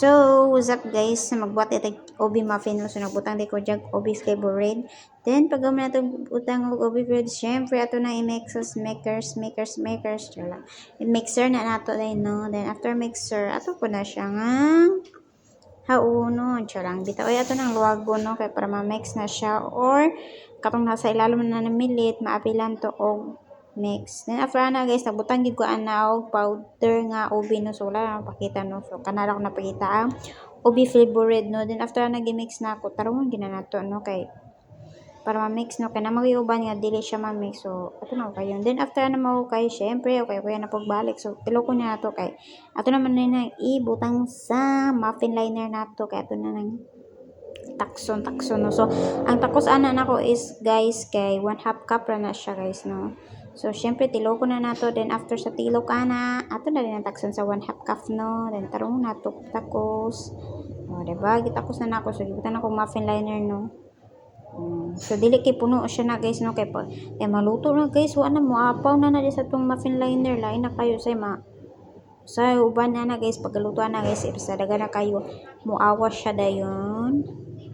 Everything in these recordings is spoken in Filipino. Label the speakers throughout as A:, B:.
A: So, what's up guys? Magbuhat ito obi muffin. So, nagbutang di ko dyan obi flavor red. Then, pag gawin na itong butang obi red, syempre, ito na i-mixers, makers. I-mixer na nato din, no? Then, after mixer, ato ko na siya nga hauno. Charang. Bitaw, ay, ito nang luwago, no? Kaya para ma-mix na siya. Or, katong nasa ilalim na namilit, maapilan to og mix. Then after na guys, nagbutang gid ko ana og powder nga ubi, no. So wala na pakita, no. So kanala ko napakita ang ubi flavor red, no. Then after na gi-mix na ako, tarong ginanato, no, kay para ma-mix, no, kay na magiuban nga dili siya ma-mix. So ato na kayo. Then after na mao kay syempre okay kuya na pagbalik. So tilo ko na to kay ato naman na ibutang sa muffin liner nato kay ato na nang takson, no. So ang takos ana nako is guys kay 1/2 cup ra na siya guys, no. So syempre tilo ko na nato, then after sa tilo kana ato na din ang takson sa 1/2 cup, no. Then tarong nato takos. Diba gitakos na nako, so gibutan ako muffin liner, no. So dili kay puno siya na guys, no, kay maluto na guys, wa na mo apaw na sa tong muffin liner, lain na kayo sa uban na guys, paglutuan na guys, sa daga na kayo muawas siya dayon.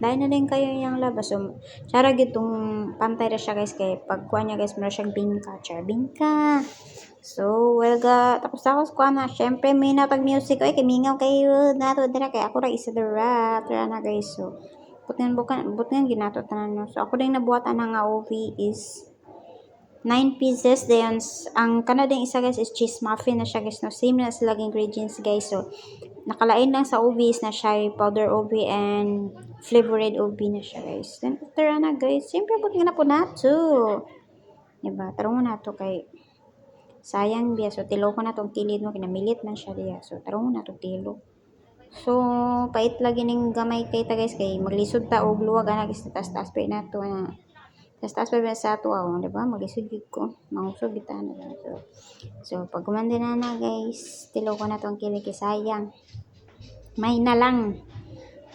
A: Lain na din kayo yung labas. So, tsara gitong pantay na siya guys. Kaya pagkuha niya guys, meron siyang bingka. So, tapos kuha na. Syempre, may napag music. Oy, kamingaw kayo. Nato dira kaya ako ra isa dira. Tara na guys. So, butngan ginato tanan. So, ako din nabuhatan na nga OV is 9 pieces. Then, ang kanadang isa guys is cheese muffin na siya guys. No? Same na sila ingredients guys. So, nakalain lang sa OV is na siya powder OV and flavored OV na siya guys. Then after na guys, siyempre buti na po nato. Diba? Tarong na to kay sayang biya. So tilo ko na tong kilid mo, kinamilit man siya diya. So tarong na to tilo. So pait lagi ning gamay kay ta guys kay maglisod ta og luwag ana guys, taas pa na to na. Taas pa sa ato di ba? Maglisod gid ko. Mangusog kita na. So pag kumanda na guys, tilo ko na tong kilid kay sayang. May na lang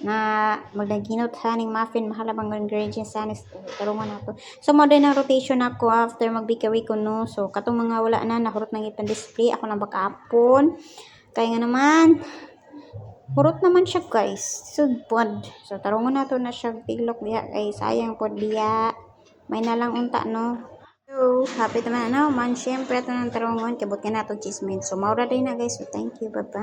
A: na magdaginot sa ning muffin, mahala bang ingredients sa nis tarungan nato. So mo din ang rotation ako after magbikawi ko, no. So katong mga wala na nahurot nang ipan display ako nang bakaapon kay nga naman hurot naman siya guys, sudpod. So tarungan nato na siya tiglok diha kay sayang pod diya, may na lang unta, no. So happy naman na man syempre ato nang tarungon kabot ka nato chismis. So maura din na guys. So thank you, bye bye.